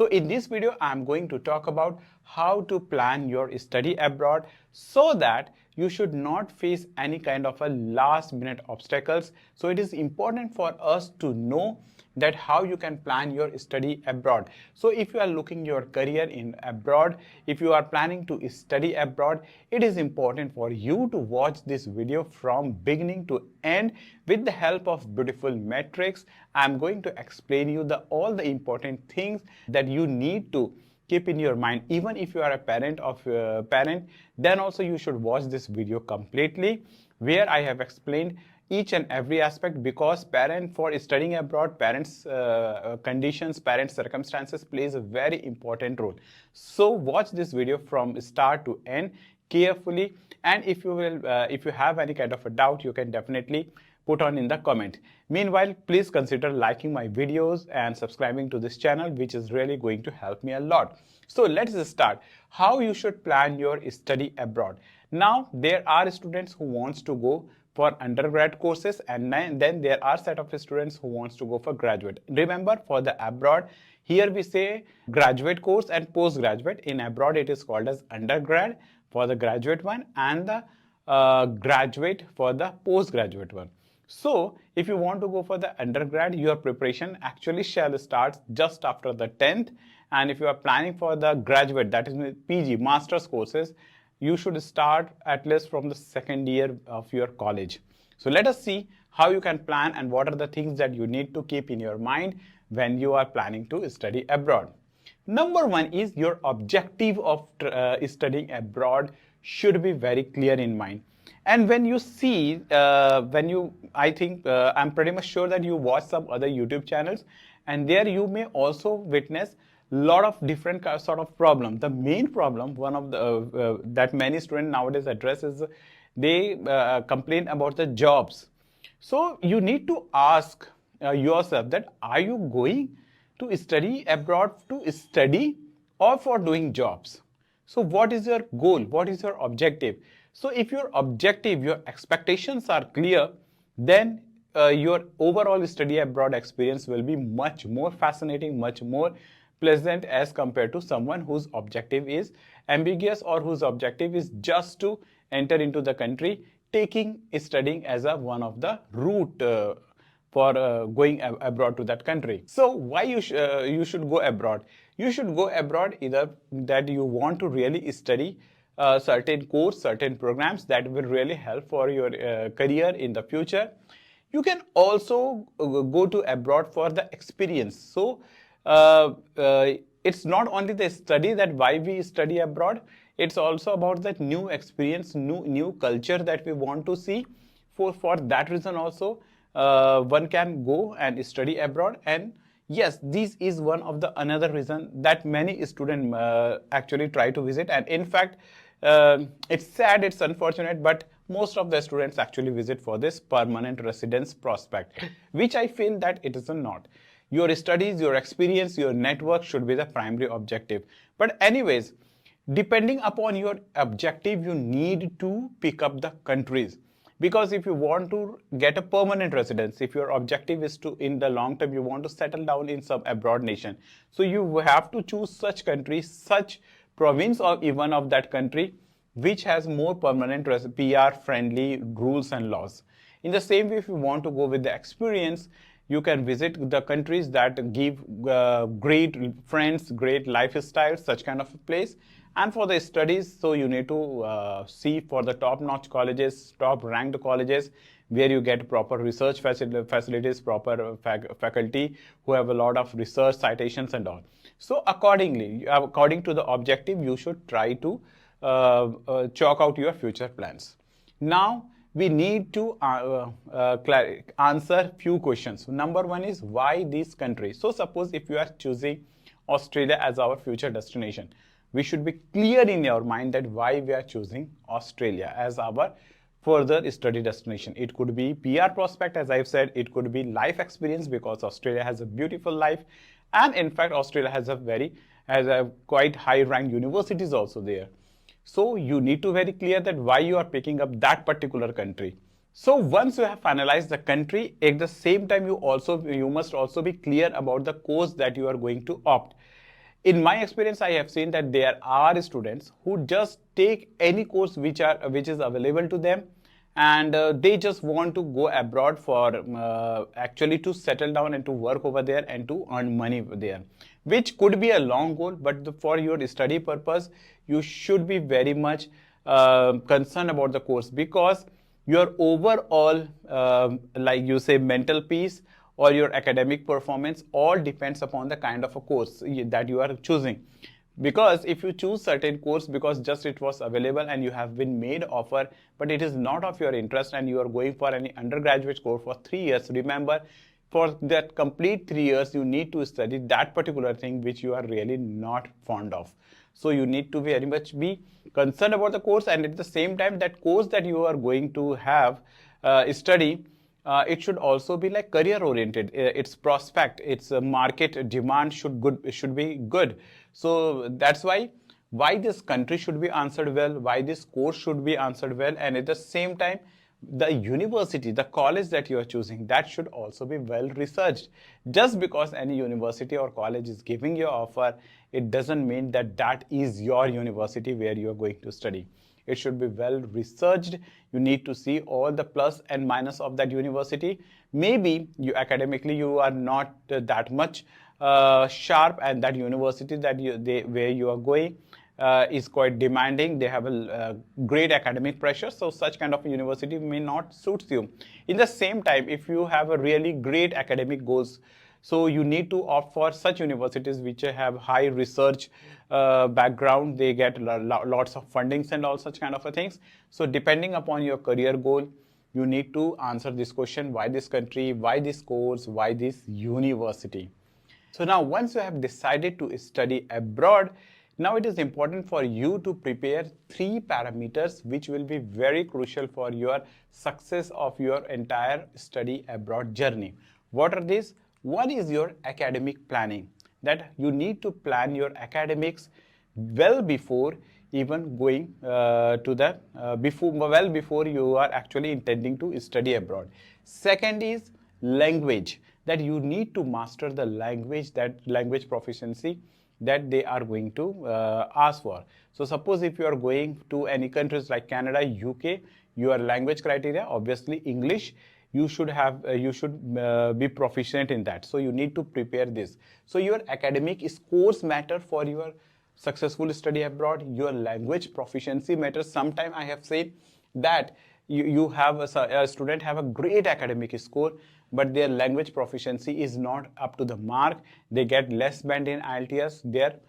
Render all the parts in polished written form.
So in this video, I'm going to talk about how to plan your study abroad so that you should not face any kind of a last minute obstacles. So it is important for us to know that how you can plan your study abroad. So if you are looking your career in abroad, if you are planning to study abroad, it is important for you to watch this video from beginning to end. With the help of beautiful metrics, I'm going to explain you all the important things that you need to keep in your mind. Even if you are a parent, then also you should watch this video completely, where I have explained each and every aspect, because parent for studying abroad, parents conditions, parents circumstances plays a very important role. So watch this video from start to end carefully, and if you have any kind of a doubt, you can definitely put on in the comment. Meanwhile, please consider liking my videos and subscribing to this channel, which is really going to help me a lot. So let's start. How you should plan your study abroad. Now, there are students who wants to go for undergrad courses, and then there are set of students who wants to go for graduate. Remember, for the abroad, here we say graduate course and postgraduate. In abroad, it is called as undergrad for the graduate one, and the graduate for the postgraduate one. So if you want to go for the undergrad, your preparation actually shall start just after the 10th. And if you are planning for the graduate, that is PG, master's courses, you should start at least from the second year of your college. So let us see how you can plan and what are the things that you need to keep in your mind when you are planning to study abroad. Number one is your objective of studying abroad should be very clear in mind. And when you see, I think, I'm pretty much sure that you watch some other YouTube channels, and there you may also witness lot of different sort of problem. The main problem, one of the that many students nowadays address, is they complain about the jobs. So you need to ask yourself that are you going to study abroad to study or for doing jobs? So what is your goal? What is your objective? So if your objective, your expectations are clear, then your overall study abroad experience will be much more fascinating, much more pleasant as compared to someone whose objective is ambiguous or whose objective is just to enter into the country, taking studying as one of the route for going abroad to that country. So why you should go abroad? You should go abroad either that you want to really study certain course, certain programs that will really help for your career in the future. You can also go to abroad for the experience. So it's not only the study that why we study abroad, it's also about that new experience, new culture that we want to see. For that reason also, one can go and study abroad. And yes, this is one of the another reason that many students actually try to visit. And in fact, it's sad, it's unfortunate, but most of the students actually visit for this permanent residence prospect, which I feel that it is not. Your studies, your experience, your network should be the primary objective. But anyways, depending upon your objective, you need to pick up the countries. Because if you want to get a permanent residence, if your objective is to, in the long term, you want to settle down in some abroad nation, so you have to choose such countries, such province or even of that country, which has more permanent PR friendly rules and laws. In the same way, if you want to go with the experience, you can visit the countries that give great friends, great lifestyle, such kind of a place. And for the studies, so you need to see for the top-notch colleges, top-ranked colleges, where you get proper research facilities, proper faculty who have a lot of research citations and all. So accordingly, according to the objective, you should try to chalk out your future plans. Now, we need to answer few questions. Number one is why this country? So suppose if you are choosing Australia as our future destination, we should be clear in your mind that why we are choosing Australia as our further study destination. It could be PR prospect, as I've said, it could be life experience because Australia has a beautiful life, and in fact Australia has a quite high ranked universities also there. So you need to very clear that why you are picking up that particular country. So once you have finalized the country, at the same time you must also be clear about the course that you are going to opt. In my experience, I have seen that there are students who just take any course which is available to them, and they just want to go abroad for actually to settle down and to work over there and to earn money there, which could be a long goal, but for your study purpose you should be very much concerned about the course, because your overall like you say mental peace or your academic performance all depends upon the kind of a course that you are choosing. Because if you choose certain course because just it was available and you have been made offer, but it is not of your interest and you are going for any undergraduate course for 3 years, remember, for that complete 3 years you need to study that particular thing which you are really not fond of. So you need to very much be concerned about the course, and at the same time that course that you are going to have study, it should also be like career oriented. Its prospect, its market demand should be good. So that's why this country should be answered well, why this course should be answered well, and at the same time the university, the college that you are choosing, that should also be well researched. Just because any university or college is giving you offer, it doesn't mean that that is your university where you are going to study. It should be well researched. You need to see all the plus and minus of that university. Maybe you academically you are not that much sharp, and that university that where you are going is quite demanding. They have a great academic pressure, so such kind of university may not suit you. In the same time, if you have a really great academic goals, so you need to opt for such universities which have high research background. They get lots of fundings and all such kind of things. So depending upon your career goal, you need to answer this question: why this country, why this course, why this university? So now once you have decided to study abroad, now it is important for you to prepare 3 parameters which will be very crucial for your success of your entire study abroad journey. What are these? One is your academic planning, that you need to plan your academics well before even going to the well before you are actually intending to study abroad. Second is language, that you need to master the language, that language proficiency that they are going to ask for. So suppose if you are going to any countries like Canada, UK, your language criteria obviously English. You should have be proficient in that. So you need to prepare this. So your academic scores matter for your successful study abroad. Your language proficiency matters. Sometime I have said that you have a student have a great academic score, but their language proficiency is not up to the mark. They get less band in IELTS. Their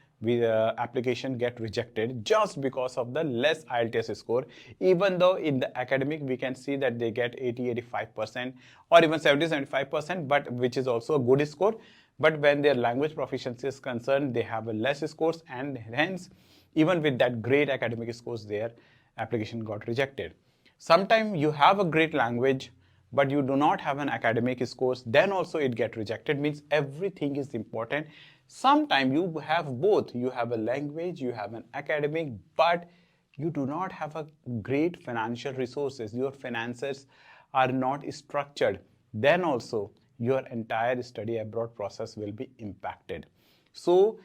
application get rejected just because of the less IELTS score. Even though in the academic we can see that they get 80-85% or even 70-75%, but which is also a good score. But when their language proficiency is concerned, they have a less scores, and hence even with that great academic scores, their application got rejected. Sometimes you have a great language, but you do not have an academic scores, then also it get rejected. Means everything is important. Sometimes you have both. You have a language, you have an academic, but you do not have a great financial resources. Your finances are not structured. Then also your entire study abroad process will be impacted. So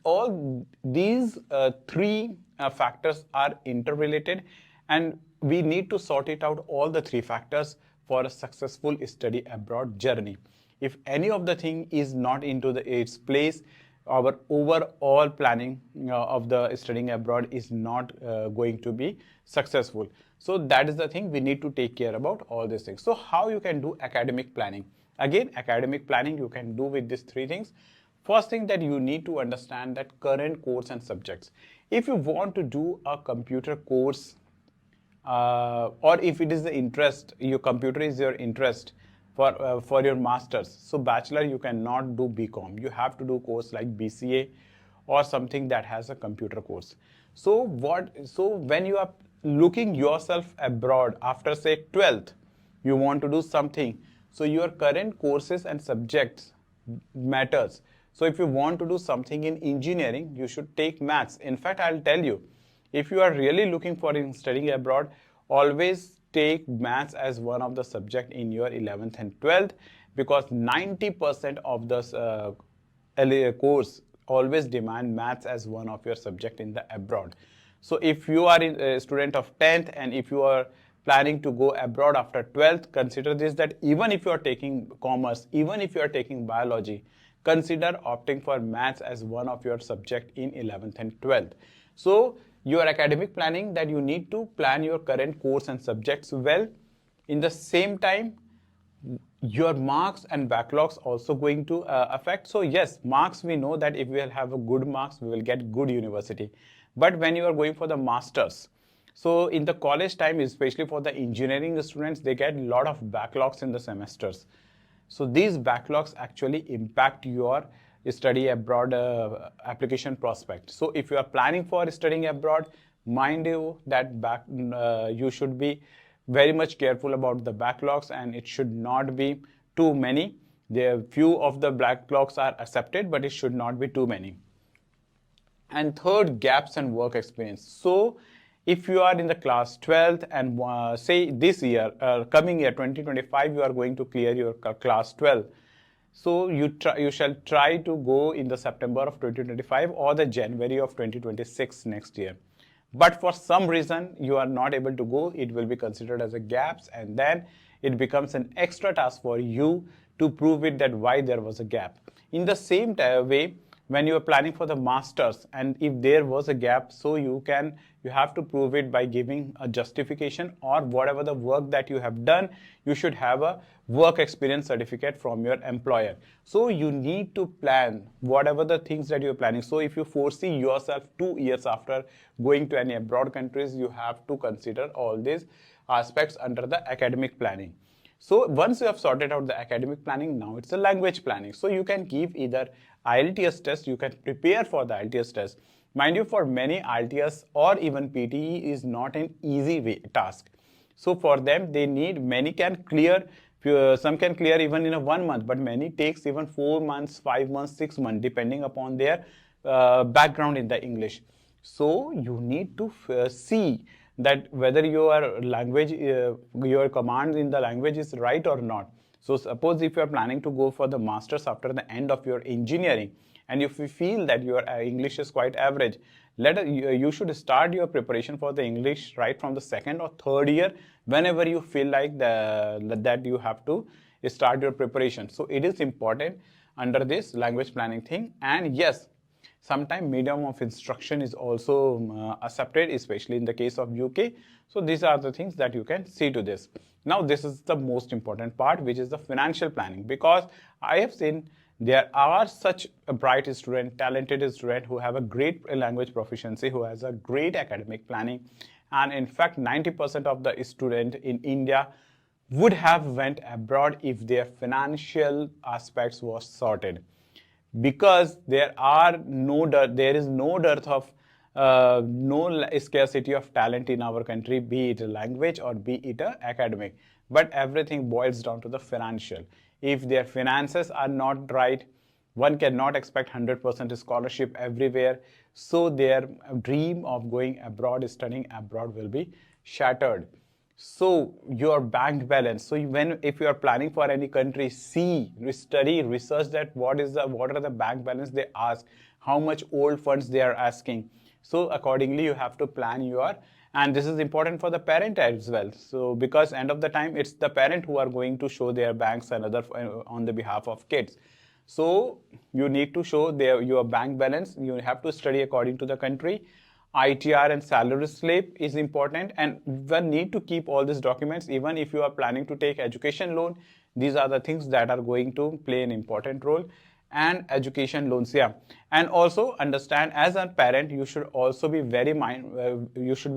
all these 3 factors are interrelated, and we need to sort it out, all the 3 factors, for a successful study abroad journey. If any of the thing is not into its place, our overall planning of the studying abroad is not going to be successful. So that is the thing we need to take care about all these things. So how you can do academic planning? Again, academic planning you can do with these 3 things. First thing, that you need to understand that current course and subjects. If you want to do a computer course, or if it is the interest, your computer is your interest for your masters, so bachelor you cannot do BCom. You have to do course like BCA or something that has a computer course. So when you are looking yourself abroad after say 12th, you want to do something, so your current courses and subjects matters. So if you want to do something in engineering, you should take maths. In fact, I'll tell you, if you are really looking for in studying abroad, always take maths as one of the subject in your 11th and 12th, because 90% of the course always demand maths as one of your subject in the abroad. So if you are a student of 10th and if you are planning to go abroad after 12th, consider this, that even if you are taking commerce, even if you are taking biology, consider opting for maths as one of your subject in 11th and 12th. So your academic planning, that you need to plan your current course and subjects well. In the same time, your marks and backlogs also going to affect. So yes, marks, we know that if we will have a good marks, we will get good university. But when you are going for the masters, so in the college time, especially for the engineering students, they get a lot of backlogs in the semesters. So these backlogs actually impact your study abroad application prospect. So if you are planning for studying abroad, mind you that you should be very much careful about the backlogs, and it should not be too many. There few of the backlogs are accepted, but it should not be too many. And third, gaps and work experience. So if you are in the class 12th and say this year, coming year 2025, you are going to clear your class 12. So you shall try to go in the September of 2025 or the January of 2026 next year. But for some reason you are not able to go, it will be considered as a gaps, and then it becomes an extra task for you to prove it that why there was a gap. In the same way, when you are planning for the masters and if there was a gap, so you have to prove it by giving a justification, or whatever the work that you have done, you should have a work experience certificate from your employer. So you need to plan whatever the things that you're planning. So if you foresee yourself 2 years after going to any abroad countries, you have to consider all these aspects under the academic planning. So once you have sorted out the academic planning, now it's a language planning. So you can give either IELTS test, you can prepare for the IELTS test. Mind you, for many, IELTS or even PTE is not an easy task. So for them, they need, many can clear, some can clear even in a 1 month, but many takes even 4 months, 5 months, 6 months, depending upon their background in the English. So you need to see that whether your language, your command in the language is right or not. So suppose if you are planning to go for the masters after the end of your engineering, and if you feel that your English is quite average, you should start your preparation for the English right from the 2nd or 3rd year, whenever you feel like that you have to start your preparation. So it is important under this language planning thing. And yes, sometimes medium of instruction is also accepted, especially in the case of UK. So these are the things that you can see to this. Now this is the most important part, which is the financial planning, because I have seen there are such a bright student, talented student who have a great language proficiency, who has a great academic planning, and in fact 90% of the student in India would have went abroad if their financial aspects was sorted. Because there is no dearth of no scarcity of talent in our country, be it a language or be it a academic, but everything boils down to the financial. If their finances are not right, one cannot expect 100% scholarship everywhere, so their dream of going abroad, studying abroad, will be shattered. So your bank balance, so if you are planning for any country, study, research that what are the bank balance they ask, how much old funds they are asking. So accordingly you have to plan your, and this is important for the parent as well. So because end of the time it's the parent who are going to show their banks and other on the behalf of kids. So you need to show your bank balance. You have to study according to the country. ITR and salary slip is important, and one need to keep all these documents. Even if you are planning to take education loan, these are the things that are going to play an important role. And education loans, yeah. And also understand, as a parent, you should also be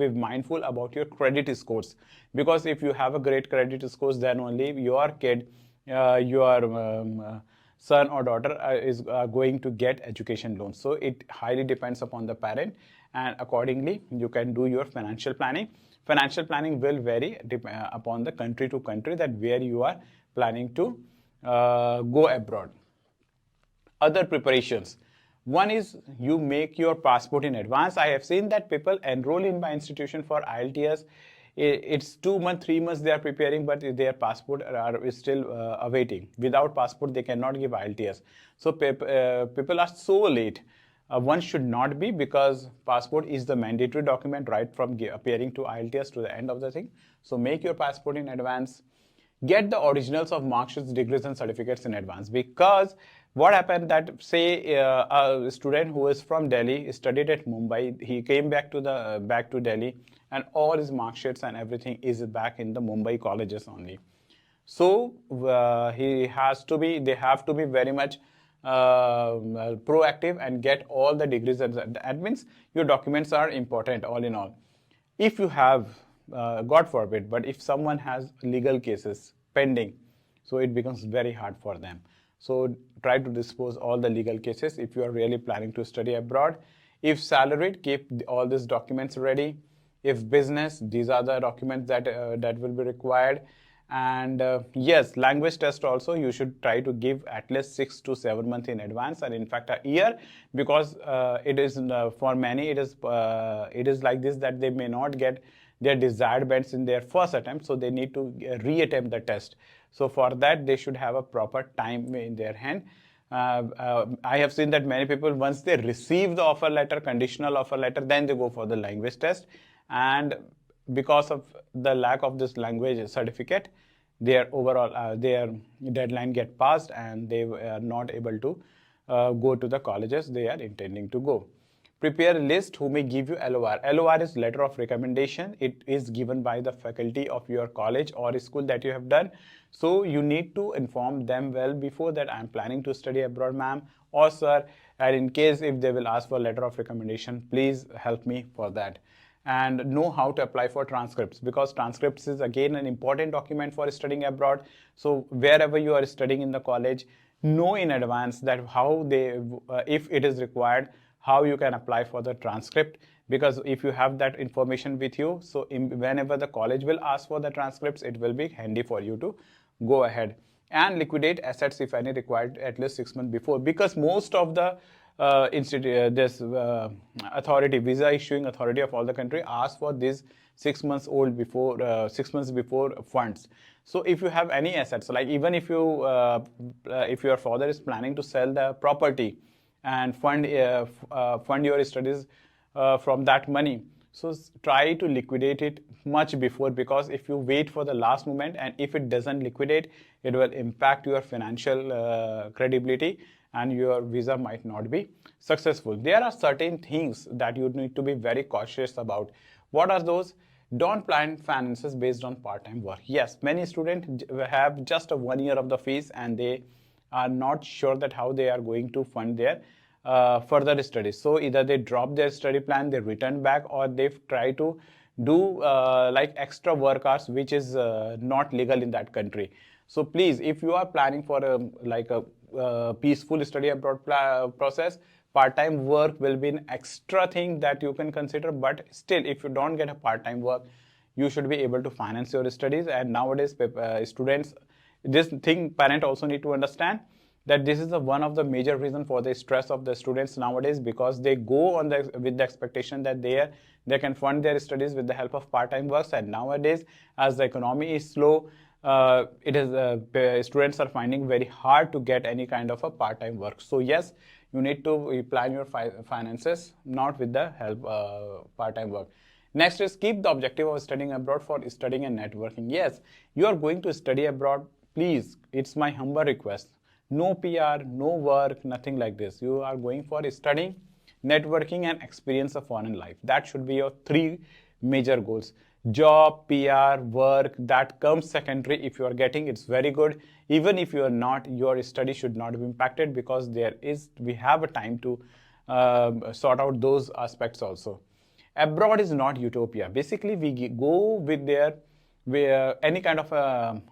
mindful about your credit scores, because if you have a great credit scores, then only your kid, your son or daughter is going to get education loans. So it highly depends upon the parent, and accordingly you can do your financial planning. Financial planning will vary upon the country to country, that where you are planning to go abroad. Other preparations. One is you make your passport in advance. I have seen that people enroll in my institution for IELTS It's 2 months, 3 months they are preparing, but their passport are still awaiting. Without passport, they cannot give IELTS. So people are so late. One should not be, because passport is the mandatory document right from appearing to IELTS to the end of the thing. So make your passport in advance. Get the originals of mark sheets, degrees, and certificates in advance. Because what happened that, say a student who is from Delhi studied at Mumbai, he came back to Delhi, and all his mark sheets and everything is back in the Mumbai colleges only. So they have to be very much proactive and get all the degrees. That means your documents are important all in all. If you have, God forbid, but if someone has legal cases pending, so it becomes very hard for them. So try to dispose all the legal cases if you are really planning to study abroad. If salaried, keep all these documents ready. If business, these are the documents that will be required. And yes, language test also you should try to give at least 6 to 7 months in advance, and in fact a year, because it is for many it is like this, that they may not get their desired bands in their first attempt, so they need to reattempt the test. So for that they should have a proper time in their hand. I have seen that many people, once they receive the offer letter, conditional offer letter, then they go for the language test, and because of the lack of this language certificate, their overall their deadline get passed, and they are not able to go to the colleges they are intending to go. Prepare a list who may give you LOR. LOR is letter of recommendation. It is given by the faculty of your college or school that you have done. So you need to inform them well before that, I am planning to study abroad, ma'am or sir, and in case if they will ask for letter of recommendation, please help me for that. And know how to apply for transcripts, because transcripts is again an important document for studying abroad. So wherever you are studying in the college, know in advance that how they, if it is required, how you can apply for the transcript. Because if you have that information with you, so whenever the college will ask for the transcripts, it will be handy for you to go ahead. And liquidate assets if any required at least 6 months before, because most of the authority, visa issuing authority of all the country, ask for this 6 months old before 6 months before funds. So if you have any assets, like even if your father is planning to sell the property and fund your studies from that money, so try to liquidate it much before, because if you wait for the last moment and if it doesn't liquidate, it will impact your financial credibility, and your visa might not be successful. There are certain things that you need to be very cautious about. What are those? Don't plan finances based on part-time work. Yes, many students have just 1 year of the fees, and they are not sure that how they are going to fund their further studies. So either they drop their study plan, they return back, or they try to do like extra work hours, which is not legal in that country. So please, if you are planning for a peaceful study abroad process, part-time work will be an extra thing that you can consider. But still, if you don't get a part-time work, you should be able to finance your studies. And nowadays, students, this thing parent also need to understand, that this is one of the major reason for the stress of the students nowadays, because they go on with the expectation that they can fund their studies with the help of part-time works. And nowadays, as the economy is slow, students are finding very hard to get any kind of a part-time work. So yes, you need to plan your finances, not with the help part-time work. Next is keep the objective of studying abroad for studying and networking. Yes, you are going to study abroad. Please, it's my humble request. No PR, no work, nothing like this. You are going for studying, networking, and experience of foreign life. That should be your 3 major goals. Job, PR, work, that comes secondary. If you are getting, it's very good. Even if you are not, your study should not be impacted, because we have a time to sort out those aspects also. Abroad is not utopia. Basically, we go with any kind of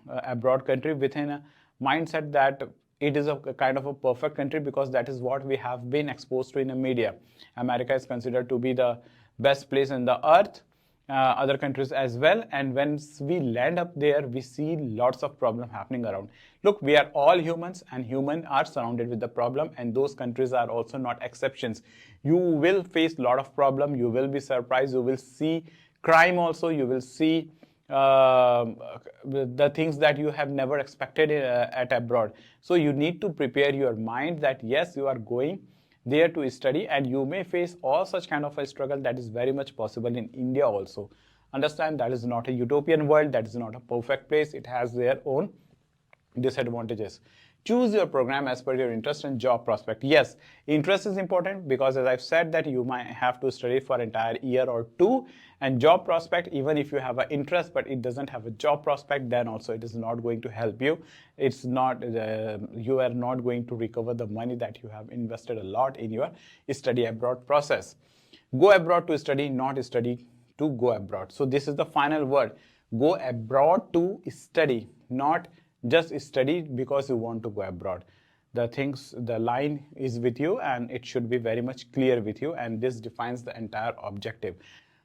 abroad country within a mindset that it is a kind of a perfect country, because that is what we have been exposed to in the media. America is considered to be the best place in the earth, other countries as well. And when we land up there, we see lots of problem happening around. Look, we are all humans, and humans are surrounded with the problem, and those countries are also not exceptions. You will face a lot of problem. You will be surprised. You will see crime also, you will see the things that you have never expected at abroad. So you need to prepare your mind that yes, you are going there to study, and you may face all such kind of a struggle that is very much possible in India also. Understand, that is not a utopian world, that is not a perfect place, it has their own disadvantages. Choose your program as per your interest and job prospect. Yes, interest is important, because as I've said that you might have to study for an entire year or two, and job prospect, even if you have an interest but it doesn't have a job prospect, then also it is not going to help you. It's not you are not going to recover the money that you have invested a lot in your study abroad process. Go abroad to study, not study to go abroad. So this is the final word. Go abroad to study, not just study because you want to go abroad. The line is with you, and it should be very much clear with you, and this defines the entire objective.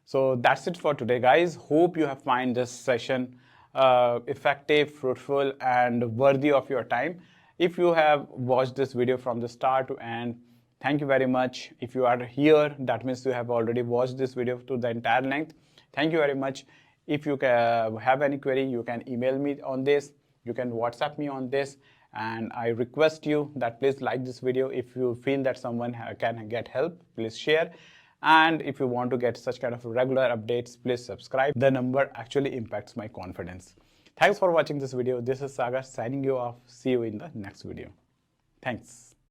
So that's it for today, guys. Hope you have find this session effective, fruitful, and worthy of your time. If you have watched this video from the start to end, thank you very much. If you are here, that means you have already watched this video to the entire length. Thank you very much. If you have any query, you can email me on this. You can WhatsApp me on this. And I request you that please like this video. If you feel that someone can get help, please share. And if you want to get such kind of regular updates, please subscribe. The number actually impacts my confidence. Thanks for watching this video. This is Sagar signing you off. See you in the next video. Thanks.